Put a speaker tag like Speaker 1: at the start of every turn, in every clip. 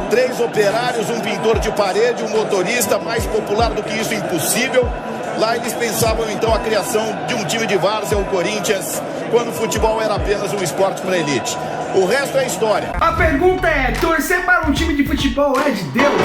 Speaker 1: 3 operários, um pintor de parede, um motorista. Mais popular do que isso, impossível. Lá eles pensavam então a criação de um time de várzea, o Corinthians, quando o futebol era apenas um esporte para elite. O resto é história.
Speaker 2: A pergunta é, torcer para um time de futebol é de Deus?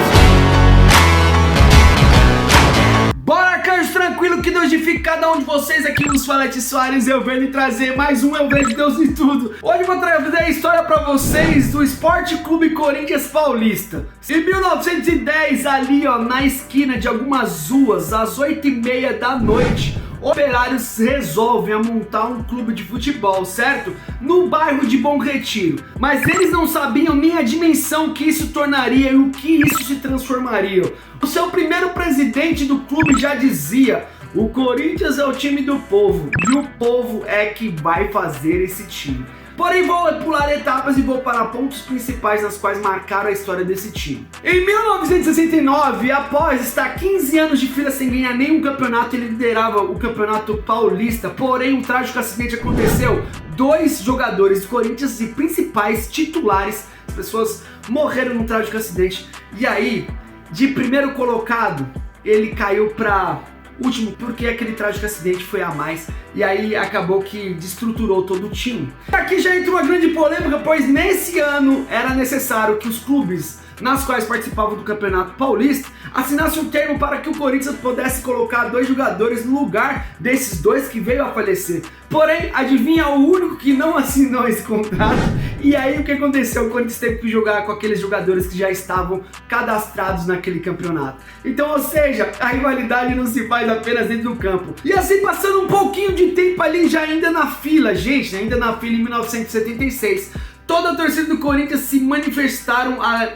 Speaker 2: Bora, Carlos, tranquilo, que Deus edifique cada um de vocês. Aqui nos Falete Soares, eu venho trazer mais um Eu Vejo Deus em Tudo. Hoje eu vou trazer a história pra vocês do Esporte Clube Corinthians Paulista. Em 1910, ali ó, na esquina de algumas ruas, às 8h30 da noite, operários resolvem montar um clube de futebol, certo? No bairro de Bom Retiro. Mas eles não sabiam nem a dimensão que isso tornaria e o que isso se transformaria. O seu primeiro presidente do clube já dizia: o Corinthians é o time do povo e o povo é que vai fazer esse time. Porém, vou pular etapas e vou para pontos principais nas quais marcaram a história desse time. Em 1969, após estar 15 anos de fila sem ganhar nenhum campeonato, ele liderava o Campeonato Paulista. Porém, um trágico acidente aconteceu. 2 jogadores do Corinthians e principais titulares, as pessoas morreram num trágico acidente. E aí, de primeiro colocado, ele caiu para último, porque aquele trágico acidente foi a mais, e aí acabou que destruturou todo o time. Aqui já entrou uma grande polêmica, pois nesse ano era necessário que os clubes nas quais participavam do Campeonato Paulista assinassem um termo para que o Corinthians pudesse colocar 2 jogadores no lugar desses 2 que veio a falecer. Porém, adivinha, o único que não assinou esse contrato. E aí o que aconteceu? O Corinthians teve que jogar com aqueles jogadores que já estavam cadastrados naquele campeonato. Então, ou seja, a rivalidade não se faz apenas dentro do campo. E assim, passando um pouquinho de tempo ali, já ainda na fila, gente, ainda na fila em 1976, toda a torcida do Corinthians se manifestaram a,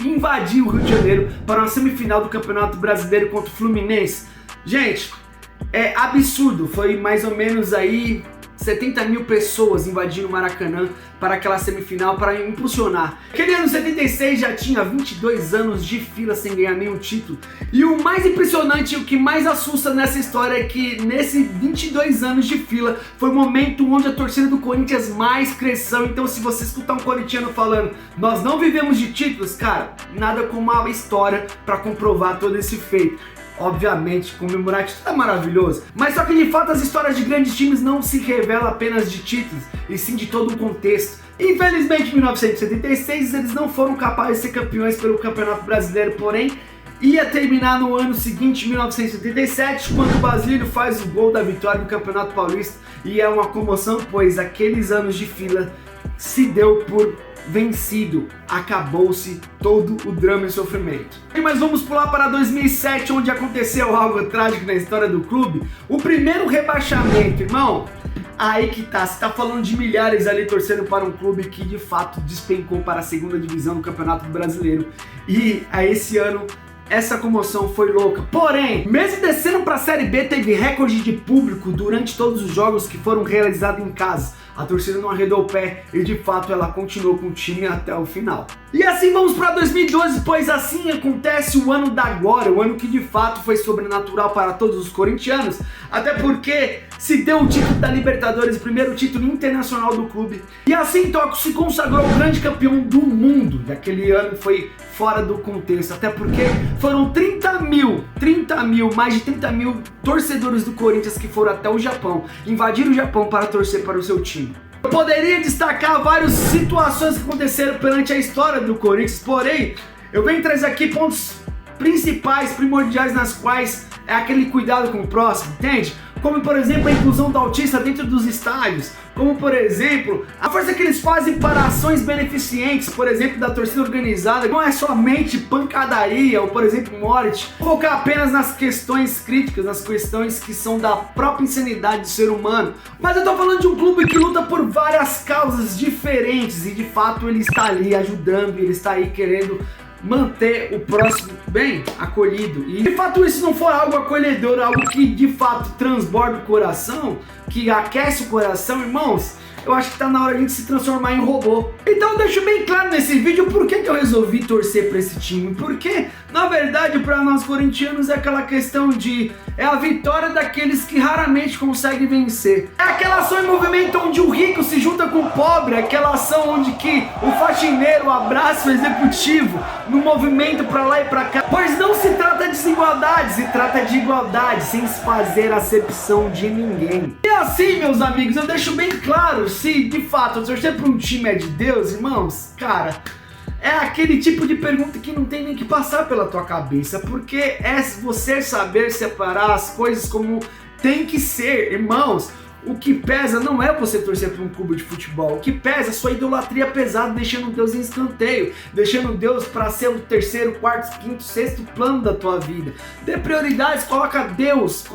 Speaker 2: invadir o Rio de Janeiro para uma semifinal do Campeonato Brasileiro contra o Fluminense. Gente, é absurdo, foi mais ou menos aí 70 mil pessoas invadindo o Maracanã para aquela semifinal para impulsionar. Aquele ano 76 já tinha 22 anos de fila sem ganhar nenhum título. E o mais impressionante, o que mais assusta nessa história é que nesse 22 anos de fila foi o momento onde a torcida do Corinthians mais cresceu. Então se você escutar um corintiano falando, nós não vivemos de títulos, cara, nada como uma história para comprovar todo esse feito. Obviamente, comemorar título é maravilhoso, mas só que de fato as histórias de grandes times não se revelam apenas de títulos, e sim de todo um contexto. Infelizmente, em 1976 eles não foram capazes de ser campeões pelo Campeonato Brasileiro, porém ia terminar no ano seguinte, 1977, quando o Basílio faz o gol da vitória no Campeonato Paulista, e é uma comoção, pois aqueles anos de fila se deu por vencido, acabou-se todo o drama e sofrimento. Mas vamos pular para 2007, onde aconteceu algo trágico na história do clube. O primeiro rebaixamento, irmão. Aí que tá, você tá falando de milhares ali torcendo para um clube que de fato despencou para a segunda divisão do Campeonato Brasileiro. E a esse ano essa comoção foi louca. Porém, mesmo descendo para a Série B, teve recorde de público durante todos os jogos que foram realizados em casa. A torcida não arredou o pé e de fato ela continuou com o time até o final. E assim vamos para 2012, pois assim acontece o ano da glória, o ano que de fato foi sobrenatural para todos os corintianos, até porque se deu o título da Libertadores, o primeiro título internacional do clube, e assim Tóquio se consagrou o grande campeão do mundo. Daquele ano foi fora do contexto, até porque foram mais de 30 mil torcedores do Corinthians que foram até o Japão, invadiram o Japão para torcer para o seu time. Eu poderia destacar várias situações que aconteceram perante a história do Corinthians, porém, eu venho trazer aqui pontos principais, primordiais, nas quais é aquele cuidado com o próximo, entende? Como, por exemplo, a inclusão do autista dentro dos estádios, como, por exemplo, a força que eles fazem para ações beneficentes, por exemplo, da torcida organizada, não é somente pancadaria, ou, por exemplo, morte, focar apenas nas questões críticas, nas questões que são da própria insanidade do ser humano. Mas eu tô falando de um clube que luta por várias causas diferentes, e de fato ele está ali ajudando, ele está aí querendo manter o próximo bem acolhido. E de fato isso não for algo acolhedor, algo que de fato transborda o coração, que aquece o coração, irmãos, eu acho que tá na hora de a gente se transformar em robô. Então eu deixo bem claro nesse vídeo por que eu resolvi torcer pra esse time. Porque, na verdade, pra nós corintianos é aquela questão de... é a vitória daqueles que raramente conseguem vencer. É aquela ação em movimento onde o rico se junta com o pobre. Aquela ação onde que o faxineiro abraça o executivo no movimento pra lá e pra cá. Pois não se trata de desigualdade, se trata de igualdade, sem se fazer acepção de ninguém. E assim, meus amigos, eu deixo bem claro, se de fato torcer pra um time é de Deus, irmãos, cara... é aquele tipo de pergunta que não tem nem que passar pela tua cabeça, porque é você saber separar as coisas como tem que ser, irmãos. O que pesa não é você torcer para um clube de futebol, o que pesa é a sua idolatria pesada, deixando Deus em escanteio, deixando Deus para ser o terceiro, quarto, quinto, sexto plano da tua vida. Dê prioridades, coloca Deus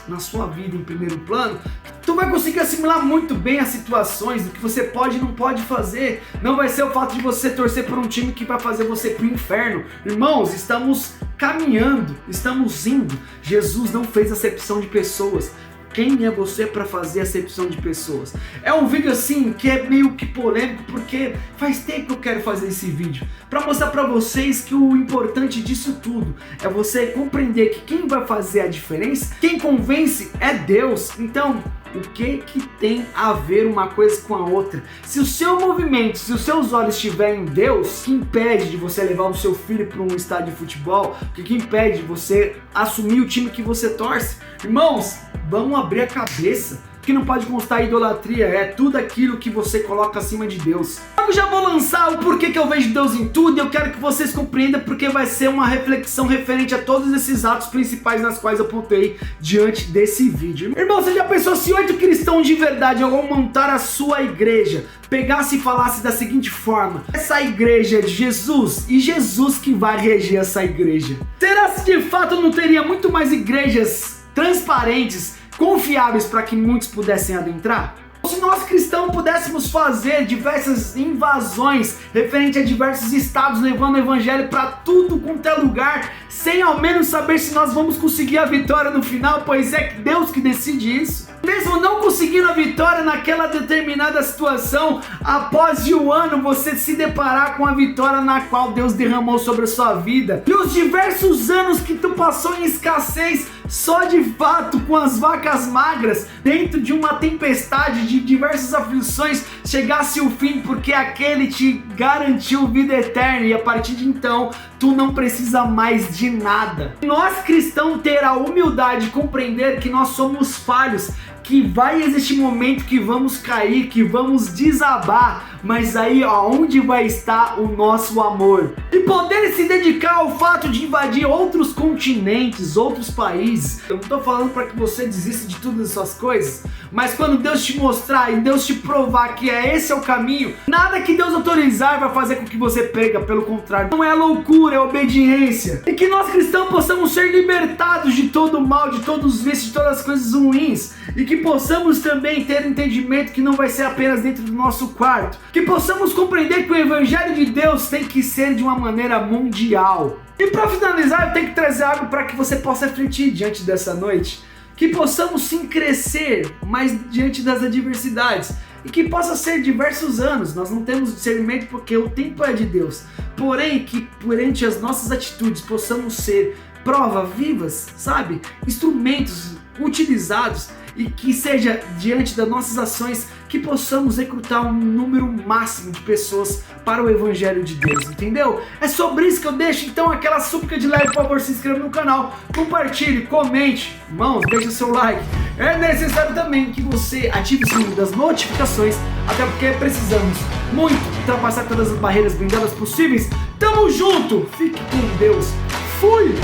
Speaker 2: na sua vida em primeiro plano. Tu vai conseguir assimilar muito bem as situações, do que você pode e não pode fazer. Não vai ser o fato de você torcer por um time que vai fazer você pro inferno. Irmãos, estamos caminhando, estamos indo. Jesus não fez acepção de pessoas. Quem é você para fazer acepção de pessoas? É um vídeo assim que é meio que polêmico, porque faz tempo que eu quero fazer esse vídeo para mostrar para vocês que o importante disso tudo é você compreender que quem vai fazer a diferença, quem convence é Deus. Então, o que tem a ver uma coisa com a outra? Se o seu movimento, se os seus olhos estiverem em Deus, o que impede de você levar o seu filho para um estádio de futebol? O que impede de você assumir o time que você torce? Irmãos, vamos abrir a cabeça. O que não pode constar idolatria é tudo aquilo que você coloca acima de Deus. Eu já vou lançar o porquê que eu vejo Deus em tudo, e eu quero que vocês compreendam, porque vai ser uma reflexão referente a todos esses atos principais nas quais eu apontei diante desse vídeo. Irmão, você já pensou se 8 cristãos de verdade, ao montar a sua igreja, pegasse e falasse da seguinte forma: essa igreja é de Jesus e Jesus que vai reger essa igreja? Será se de fato não teria muito mais igrejas transparentes, confiáveis para que muitos pudessem adentrar? Se nós cristãos pudéssemos fazer diversas invasões referente a diversos estados, levando o evangelho para tudo quanto é lugar, sem ao menos saber se nós vamos conseguir a vitória no final, pois é Deus que decide isso. Mesmo não conseguindo a vitória naquela determinada situação, após de um ano você se deparar com a vitória na qual Deus derramou sobre a sua vida. E os diversos anos que tu passou em escassez, só de fato com as vacas magras, dentro de uma tempestade de diversas aflições, chegasse o fim, porque aquele te garantiu vida eterna, e a partir de então tu não precisa mais de nada. Nós cristãos ter a humildade de compreender que nós somos falhos, que vai existir momento que vamos cair, que vamos desabar, mas aí onde vai estar o nosso amor? E poder se dedicar ao fato de invadir outros continentes, outros países. Eu não estou falando para que você desista de todas essas coisas, mas quando Deus te mostrar e Deus te provar que esse é o caminho, nada que Deus autorizar vai fazer com que você perca, pelo contrário. Não é loucura, é obediência. E que nós cristãos possamos ser libertados de todo o mal, de todos os vícios, de todas as coisas ruins, e que possamos também ter entendimento que não vai ser apenas dentro do nosso quarto, que possamos compreender que o evangelho de Deus tem que ser de uma maneira mundial. E para finalizar, eu tenho que trazer algo para que você possa refletir diante dessa noite, que possamos sim crescer mais diante das adversidades, e que possa ser diversos anos. Nós não temos discernimento porque o tempo é de Deus, porém que perante as nossas atitudes possamos ser prova vivas, sabe? Instrumentos utilizados, e que seja diante das nossas ações que possamos recrutar um número máximo de pessoas para o evangelho de Deus, entendeu? É sobre isso que eu deixo então aquela súplica de like. Por favor, se inscreva no canal, compartilhe, comente, irmãos, deixa o seu like. É necessário também que você ative o sininho das notificações, até porque precisamos muito ultrapassar todas as barreiras blindadas possíveis. Tamo junto, fique com Deus, fui!